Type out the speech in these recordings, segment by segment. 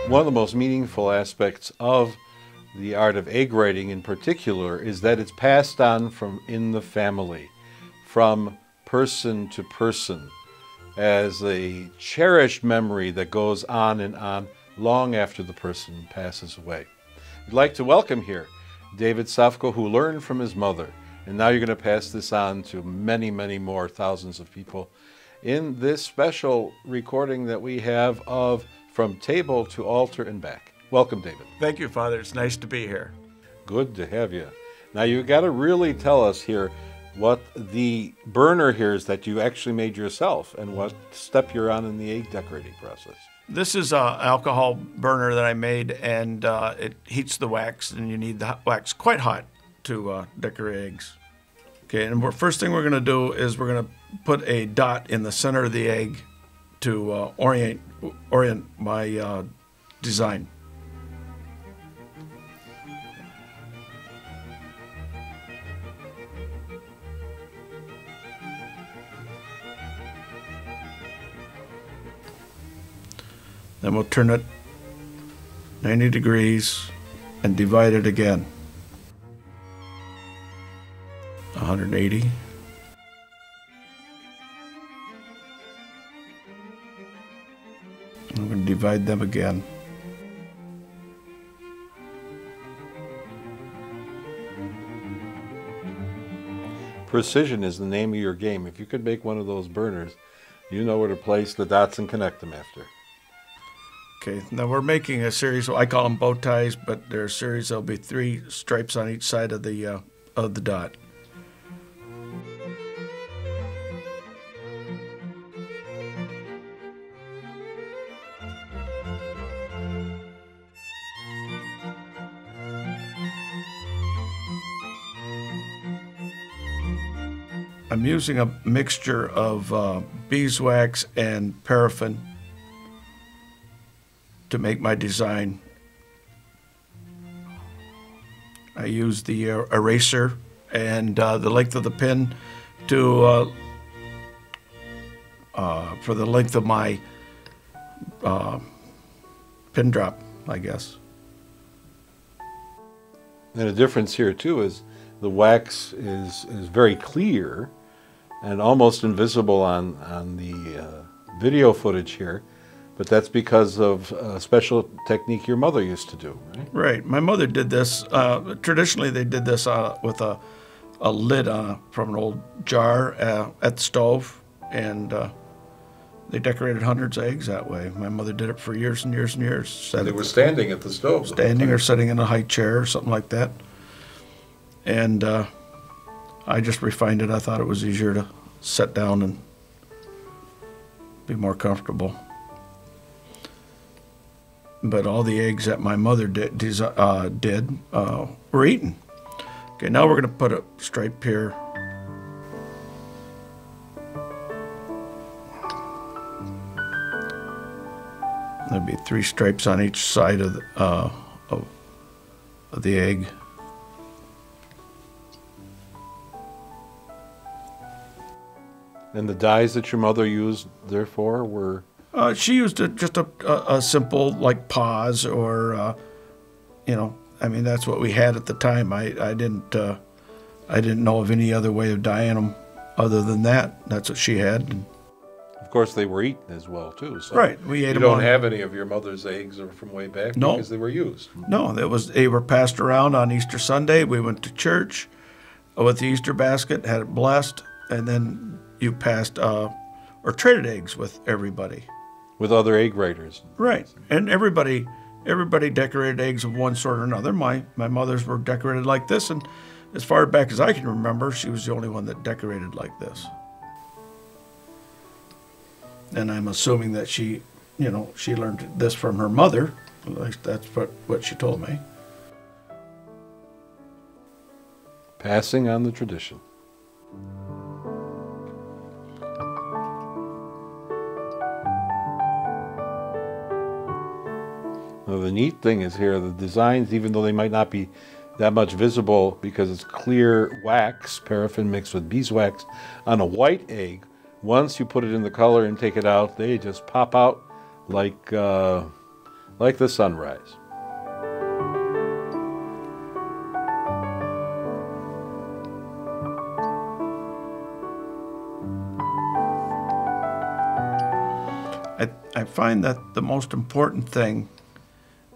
One of the most meaningful aspects of the art of egg writing in particular is that it's passed on from in the family, from person to person, as a cherished memory that goes on and on long after the person passes away. I'd like to welcome here David Savko, who learned from his mother, and now you're going to pass this on to many, many more thousands of people in this special recording that we have of From Table to Altar and Back. Welcome, David. Thank you, Father. It's nice to be here. Good to have you. Now, you got to really tell us here what the burner here is that you actually made yourself and what step you're on in the egg decorating process. This is an alcohol burner that I made, and it heats the wax, and you need the wax quite hot to decorate eggs. Okay, and the first thing we're going to do is we're going to put a dot in the center of the egg to orient my design. Then we'll turn it 90 degrees and divide it again. 180. I'm going to divide them again. Precision is the name of your game. If you could make one of those burners, you know where to place the dots and connect them after. Okay, now we're making a series, I call them bow ties, but they're a series, there'll be 3 stripes on each side of the dot. I'm using a mixture of beeswax and paraffin to make my design. I use the eraser and the length of the pin to for the length of my pin drop, I guess. And the difference here too is the wax is very clear and almost invisible on the video footage here, but that's because of a special technique your mother used to do, right? Right. My mother did this. Traditionally, they did this with a lid from an old jar at the stove, and they decorated hundreds of eggs that way. My mother did it for years and years and years. And they were standing at the stove. Standing or sitting in a high chair or something like that. And I just refined it. I thought it was easier to sit down and be more comfortable. But all the eggs that my mother did were eaten. Okay, now we're going to put a stripe here. There'll be 3 stripes on each side of the egg. And the dyes that your mother used, therefore, were? She used just a simple, like, paws or, you know, I mean, that's what we had at the time. I didn't know of any other way of dyeing them other than that. That's what she had. And of course, they were eaten as well, too. So right, we ate them. You don't have any of your mother's eggs from way back? No. Because they were used. No, they were passed around on Easter Sunday. We went to church with the Easter basket, had it blessed, and then you passed or traded eggs with everybody. With other egg writers. Right, and everybody decorated eggs of one sort or another. My mother's were decorated like this, and as far back as I can remember, she was the only one that decorated like this. And I'm assuming that she learned this from her mother. At least that's what she told me. Passing on the tradition. Now, the neat thing is here, the designs, even though they might not be that much visible because it's clear wax, paraffin mixed with beeswax, on a white egg, once you put it in the color and take it out, they just pop out like like the sunrise. I find that the most important thing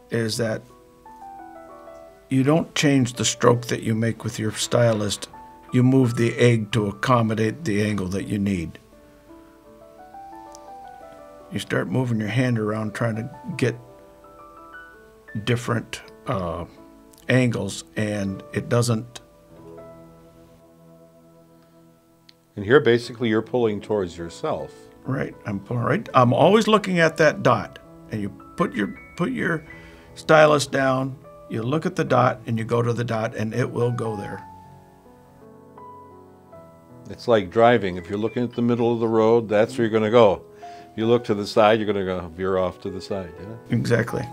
is that you don't change the stroke that you make with your stylist. You move the egg to accommodate the angle that you need. You start moving your hand around trying to get different angles, and it doesn't. And here, basically, you're pulling towards yourself. Right, I'm pulling right. I'm always looking at that dot, and you put your stylus down. You look at the dot, and you go to the dot, and it will go there. It's like driving. If you're looking at the middle of the road, that's where you're going to go. If you look to the side, you're going to go veer off to the side. Yeah? Exactly.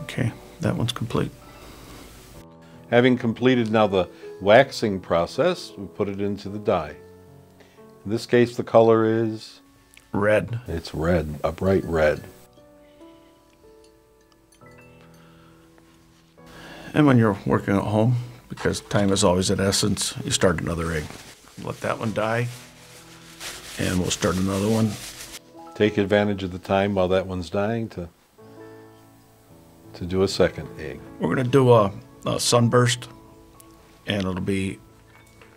Okay, that one's complete. Having completed now the waxing process, we put it into the die. In this case, the color is? Red. It's red, a bright red. And when you're working at home, because time is always of essence, you start another egg. Let that one die, and we'll start another one. Take advantage of the time while that one's dying to do a second egg. We're going to do a sunburst, and it'll be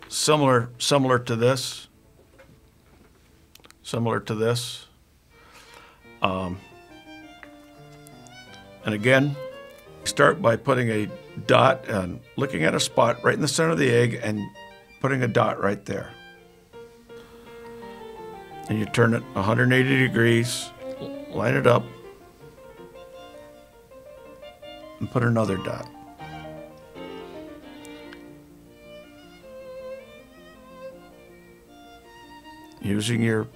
similar to this. And again, start by putting a dot and looking at a spot right in the center of the egg and putting a dot right there. And you turn it 180 degrees, line it up, and put another dot. Using your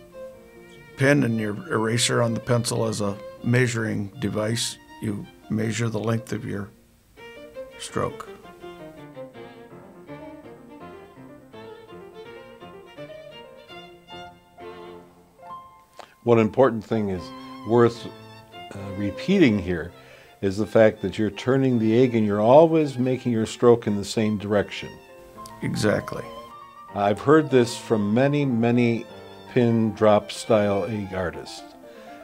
pen and your eraser on the pencil as a measuring device, you measure the length of your stroke. One important thing is worth repeating here is the fact that you're turning the egg and you're always making your stroke in the same direction. Exactly. I've heard this from many pin drop style egg artists.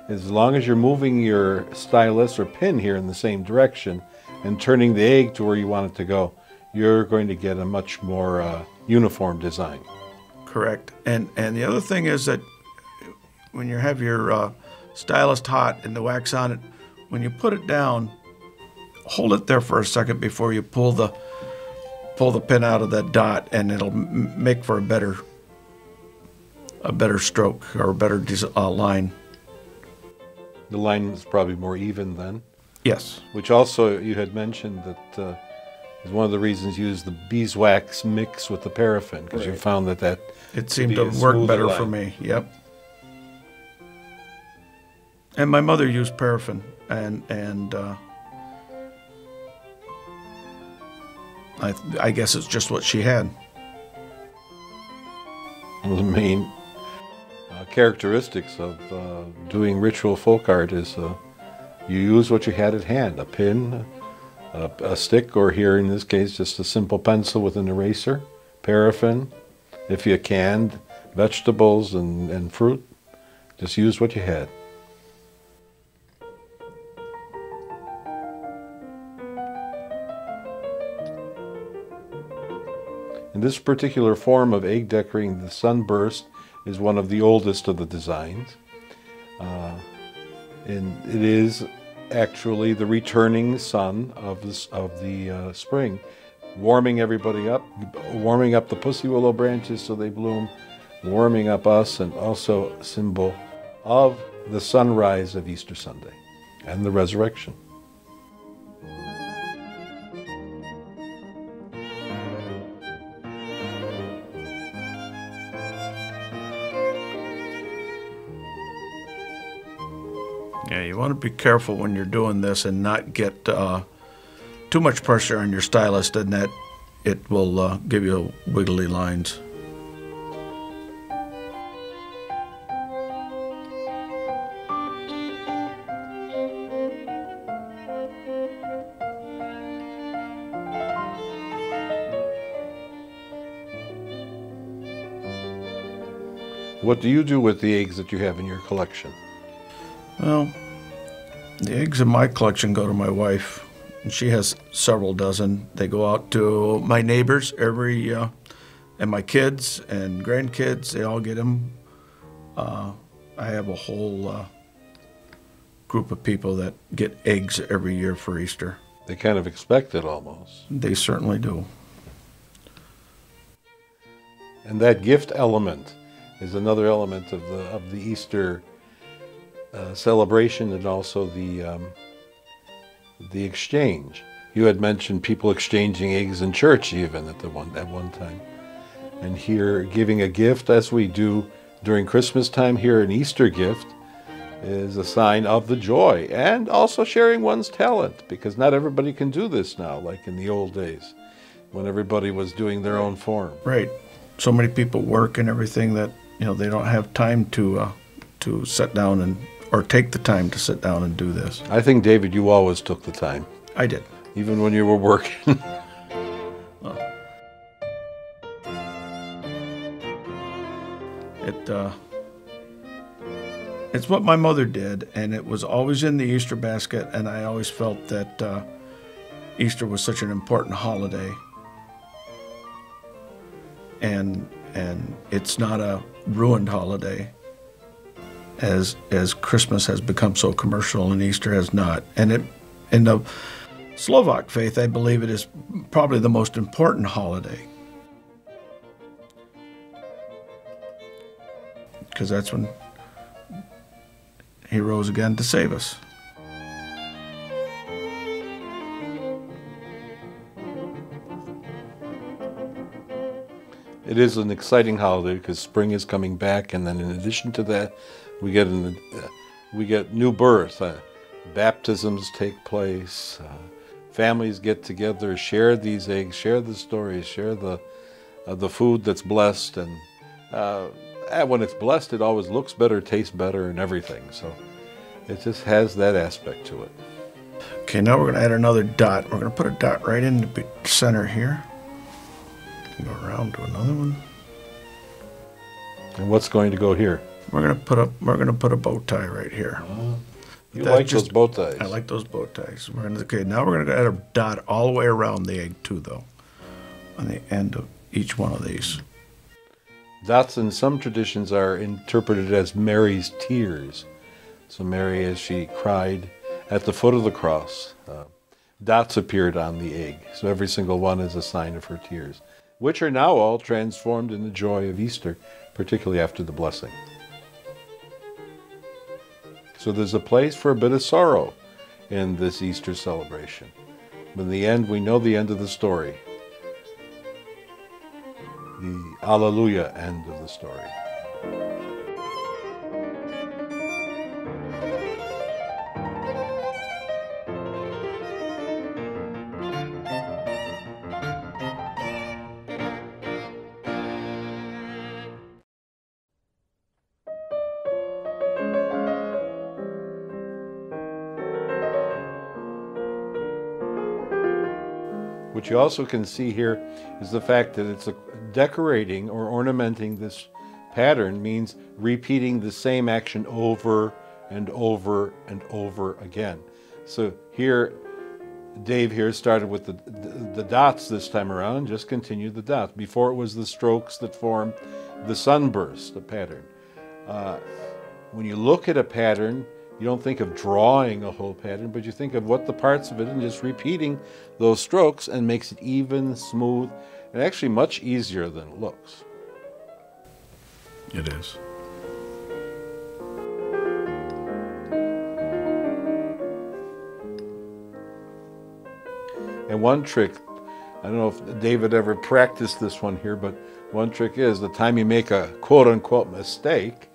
As long as you're moving your stylus or pin here in the same direction and turning the egg to where you want it to go, you're going to get a much more uniform design. Correct. And the other thing is that when you have your stylus hot and the wax on it, when you put it down, hold it there for a second before you pull the pin out of that dot, and it'll make for a better stroke or a better line. The line is probably more even then. Yes. Which also you had mentioned that is one of the reasons you use the beeswax mix with the paraffin, because you found that it seemed to work better for me. Yep. And my mother used paraffin, and I guess it's just what she had. One of the main characteristics of doing ritual folk art is you use what you had at hand, a pin, a stick, or here in this case just a simple pencil with an eraser, paraffin, if you canned vegetables and fruit, just use what you had. In this particular form of egg decorating, the Sunburst is one of the oldest of the designs. And it is actually the returning sun of the spring, warming everybody up, warming up the pussy willow branches so they bloom, warming up us, and also a symbol of the sunrise of Easter Sunday and the resurrection. Yeah, you want to be careful when you're doing this and not get too much pressure on your stylus, and that it will give you wiggly lines. What do you do with the eggs that you have in your collection? Well, the eggs in my collection go to my wife, and she has several dozen. They go out to my neighbors and my kids and grandkids. They all get them. I have a whole group of people that get eggs every year for Easter. They kind of expect it almost. They certainly do. And that gift element is another element of the Easter celebration, and also the exchange. You had mentioned people exchanging eggs in church even at one time. And here, giving a gift, as we do during Christmas time, here an Easter gift is a sign of the joy, and also sharing one's talent, because not everybody can do this now, like in the old days, when everybody was doing their own form. Right. So many people work and everything that, they don't have time to sit down or take the time to sit down and do this. I think, David, you always took the time. I did. Even when you were working. It's what my mother did, and it was always in the Easter basket, and I always felt that Easter was such an important holiday. And it's not a ruined holiday, as Christmas has become so commercial and Easter has not. And in the Slovak faith, I believe it is probably the most important holiday, because that's when he rose again to save us. It is an exciting holiday because spring is coming back, and then in addition to that, we get new birth. Baptisms take place. Families get together, share these eggs, share the stories, share the food that's blessed, and when it's blessed, it always looks better, tastes better, and everything. So it just has that aspect to it. Okay, now we're going to add another dot. We're going to put a dot right in the center here. Go around to another one. And what's going to go here? We're gonna put a bow tie right here. You like those bow ties? I like those bow ties. Now we're gonna add a dot all the way around the egg too, though, on the end of each one of these. Dots in some traditions are interpreted as Mary's tears. So Mary, as she cried at the foot of the cross, dots appeared on the egg. So every single one is a sign of her tears, which are now all transformed in the joy of Easter, particularly after the blessing. So there's a place for a bit of sorrow in this Easter celebration. But in the end, we know the end of the story. The Alleluia end of the story. What you also can see here is the fact that it's decorating or ornamenting this pattern means repeating the same action over and over and over again. So here, Dave here started with the dots this time around, just continued the dots. Before it was the strokes that formed the sunburst, the pattern. When you look at a pattern, you don't think of drawing a whole pattern, but you think of what the parts of it and just repeating those strokes, and makes it even, smooth, and actually much easier than it looks. It is. And one trick, I don't know if David ever practiced this one here, but one trick is the time you make a quote-unquote mistake,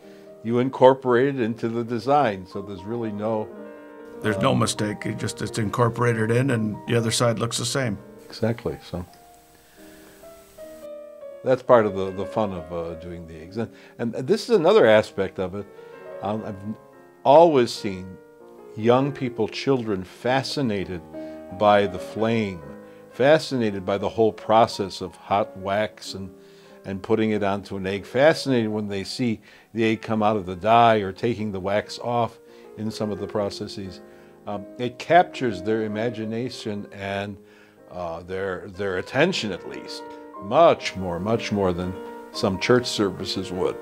you incorporate it into the design, so there's really no... There's no mistake. It's incorporated in, and the other side looks the same. Exactly. So that's part of the fun of doing the eggs. And this is another aspect of it. I've always seen young people, children, fascinated by the flame, fascinated by the whole process of hot wax and and putting it onto an egg. Fascinating when they see the egg come out of the die or taking the wax off in some of the processes. It captures their imagination and their attention, at least, much more than some church services would.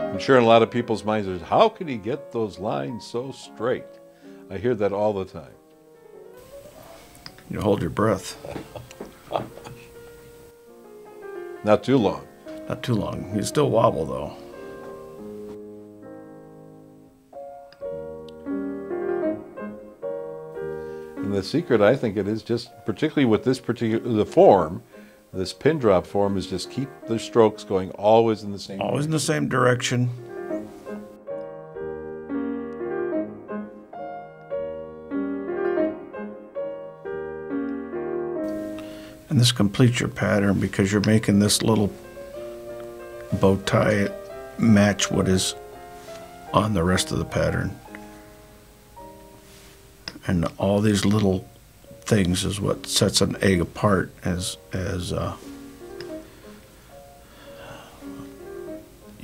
I'm sure in a lot of people's minds is, how could he get those lines so straight? I hear that all the time. You hold your breath. Not too long. Not too long. You still wobble, though. And the secret, I think it is just, particularly with this the form, this pin drop form, is just keep the strokes going always in the same Always in the same direction. And this completes your pattern because you're making this little bow tie match what is on the rest of the pattern. And all these little things is what sets an egg apart as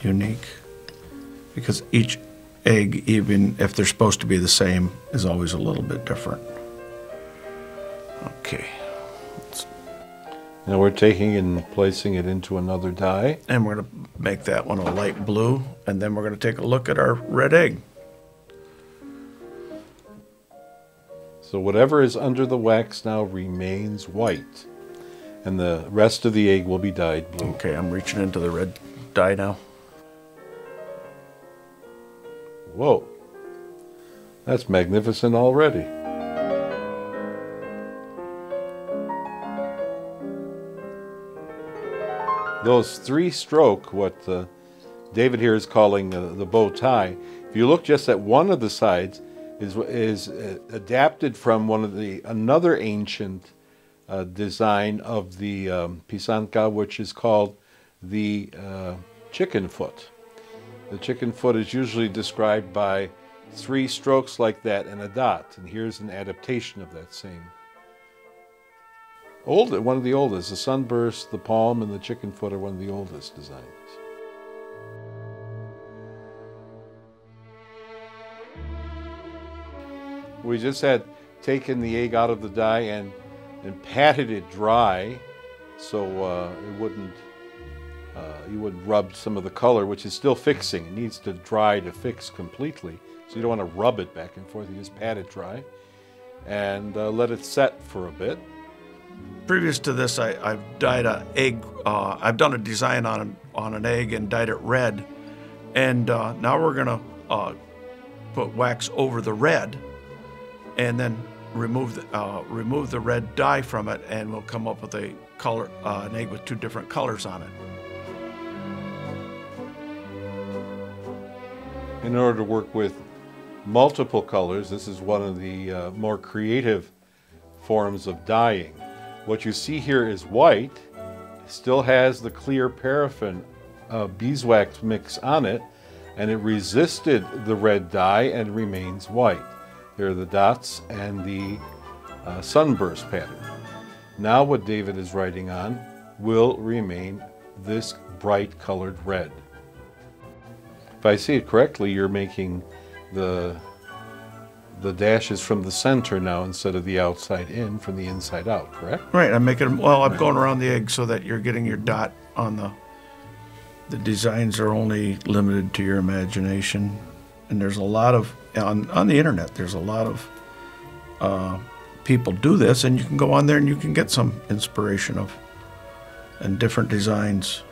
unique. Because each egg, even if they're supposed to be the same, is always a little bit different. Okay. Now we're taking and placing it into another die. And we're going to make that one a light blue, and then we're going to take a look at our red egg. So whatever is under the wax now remains white, and the rest of the egg will be dyed blue. Okay, I'm reaching into the red dye now. Whoa, that's magnificent already. Those three-stroke, what David here is calling the bow tie, if you look just at one of the sides, is adapted from another ancient design of the Pisanki, which is called the chicken foot. The chicken foot is usually described by three strokes like that and a dot, and here's an adaptation of that same. One of the oldest. The Sunburst, the palm, and the chicken foot are one of the oldest designs. We just had taken the egg out of the die and patted it dry, so it wouldn't. You wouldn't rub some of the color, which is still fixing. It needs to dry to fix completely, so you don't want to rub it back and forth. You just pat it dry and let it set for a bit. Previous to this, I've dyed an egg. I've done a design on an egg and dyed it red, and now we're gonna put wax over the red, and then remove the red dye from it, and we'll come up with a color, an egg with two different colors on it. In order to work with multiple colors, this is one of the more creative forms of dyeing. What you see here is white, still has the clear paraffin beeswax mix on it, and it resisted the red dye and remains white. There are the dots and the sunburst pattern. Now what David is writing on will remain this bright colored red. If I see it correctly, you're making the dashes from the center now instead of the outside in, from the inside out, correct? Right, I'm making, well, I'm going around the egg so that you're getting your dot on the designs are only limited to your imagination. And there's a lot of, on the internet, there's a lot of people do this, and you can go on there and you can get some inspiration of, and different designs.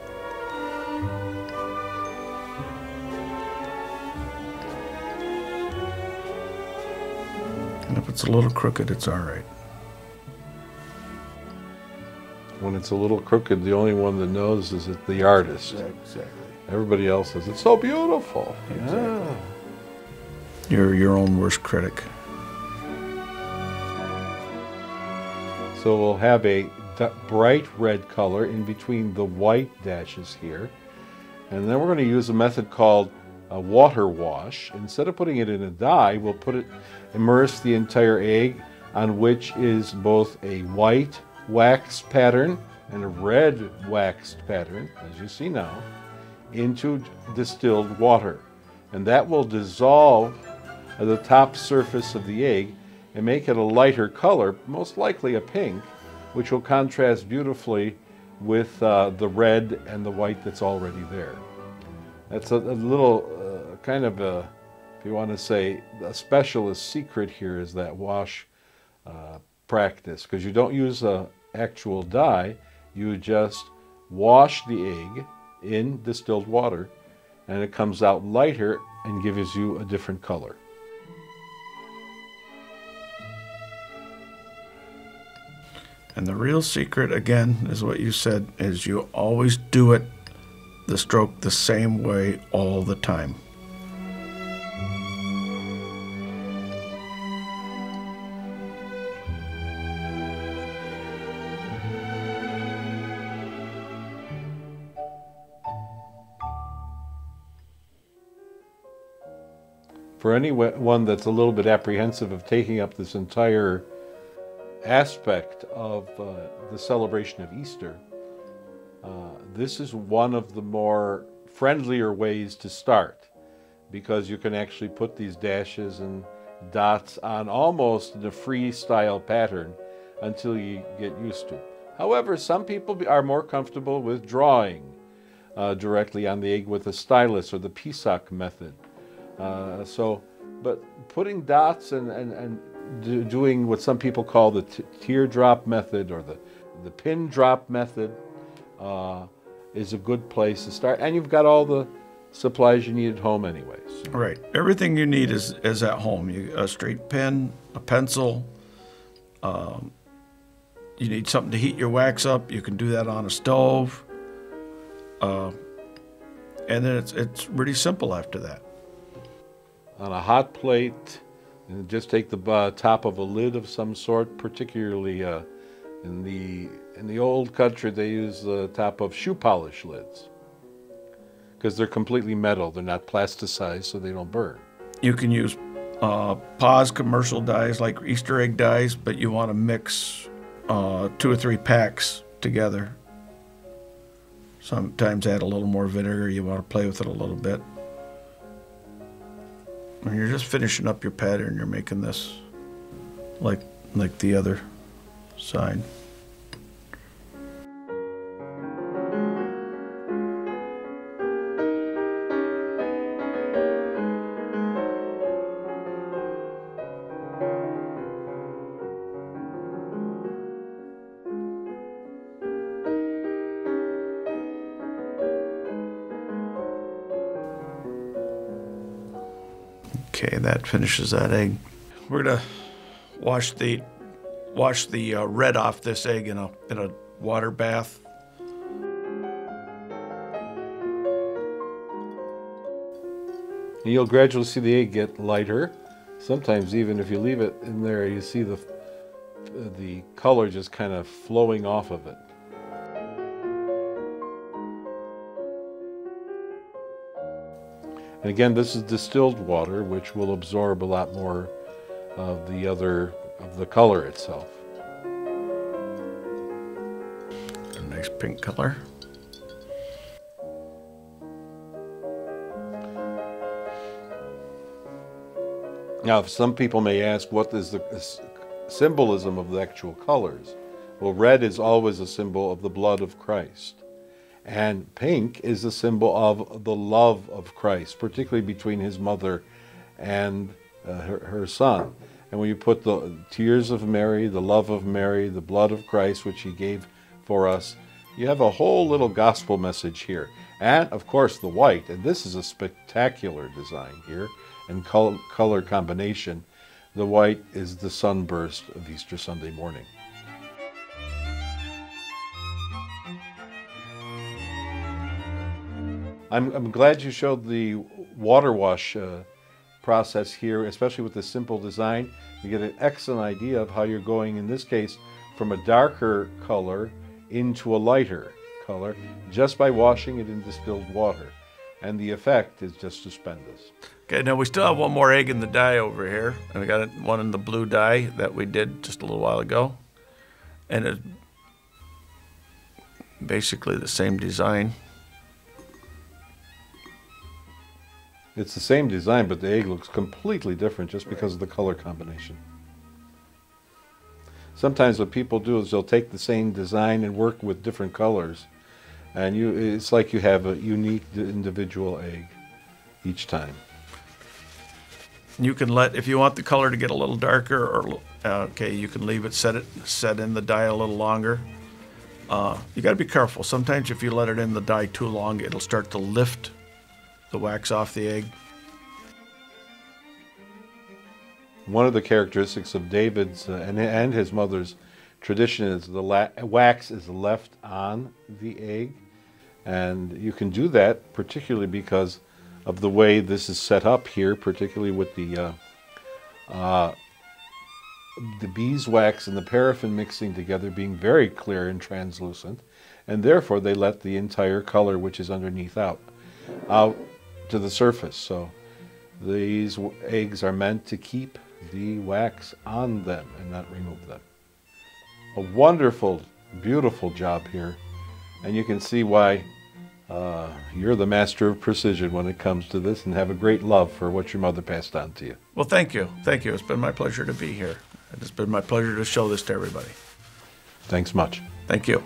And if it's a little crooked, it's all right. When it's a little crooked, the only one that knows is the artist. Exactly. Everybody else says, it's so beautiful. Exactly. Yeah. You're your own worst critic. So we'll have a bright red color in between the white dashes here. And then we're going to use a method called a water wash. Instead of putting it in a dye, we'll immerse the entire egg, on which is both a white wax pattern and a red waxed pattern, as you see now, into distilled water. And that will dissolve the top surface of the egg and make it a lighter color, most likely a pink, which will contrast beautifully with the red and the white that's already there. That's a little kind of a, if you want to say, a specialist secret here is that wash practice, because you don't use an actual dye, you just wash the egg in distilled water and it comes out lighter and gives you a different color. And the real secret, again, is what you said, is you always do it, the stroke, the same way all the time. For anyone that's a little bit apprehensive of taking up this entire aspect of the celebration of Easter, this is one of the more friendlier ways to start, because you can actually put these dashes and dots on almost in a freestyle pattern until you get used to it. However, some people are more comfortable with drawing directly on the egg with a stylus or the Pisanki method. But putting dots and doing what some people call the teardrop method or the pin drop method is a good place to start. And you've got all the supplies you need at home anyways. Right. Everything you need is at home. A straight pen, a pencil. You need something to heat your wax up. You can do that on a stove. And then it's really simple after that. On a hot plate, and just take the top of a lid of some sort, particularly in the old country they use the top of shoe polish lids because they're completely metal, they're not plasticized, so they don't burn. You can use Paz commercial dyes like Easter egg dyes, but you want to mix 2 or 3 packs together. Sometimes add a little more vinegar, you want to play with it a little bit. When you're just finishing up your pattern, you're making this like the other side. Okay, that finishes that egg. We're gonna wash the red off this egg in a water bath. And you'll gradually see the egg get lighter. Sometimes even if you leave it in there, you see the color just kind of flowing off of it. And again, this is distilled water, which will absorb a lot more of the color itself. A nice pink color. Now, some people may ask, what is the symbolism of the actual colors? Well, red is always a symbol of the blood of Christ. And pink is a symbol of the love of Christ, particularly between his mother and her son. And when you put the tears of Mary, the love of Mary, the blood of Christ, which he gave for us, you have a whole little gospel message here. And, of course, the white. And this is a spectacular design here and color combination. The white is the sunburst of Easter Sunday morning. I'm glad you showed the water wash process here, especially with the simple design. You get an excellent idea of how you're going, in this case, from a darker color into a lighter color just by washing it in distilled water. And the effect is just stupendous. Okay, now we still have one more egg in the dye over here. And we got one in the blue dye that we did just a little while ago. And it's basically the same design. It's the same design, but the egg looks completely different just because of the color combination. Sometimes what people do is they'll take the same design and work with different colors, and it's like you have a unique individual egg each time. You can if you want the color to get a little darker, or okay, you can leave it set in the dye a little longer. You got to be careful. Sometimes if you let it in the dye too long, it'll start to lift the wax off the egg. One of the characteristics of David's and his mother's tradition is the wax is left on the egg, and you can do that particularly because of the way this is set up here, particularly with the beeswax and the paraffin mixing together being very clear and translucent, and therefore they let the entire color which is underneath out to the surface. So these eggs are meant to keep the wax on them and not remove them. A wonderful, beautiful job here, and you can see why you're the master of precision when it comes to this, and have a great love for what your mother passed on to you. Well, thank you. Thank you. It's been my pleasure to be here. It's been my pleasure to show this to everybody. Thanks much. Thank you.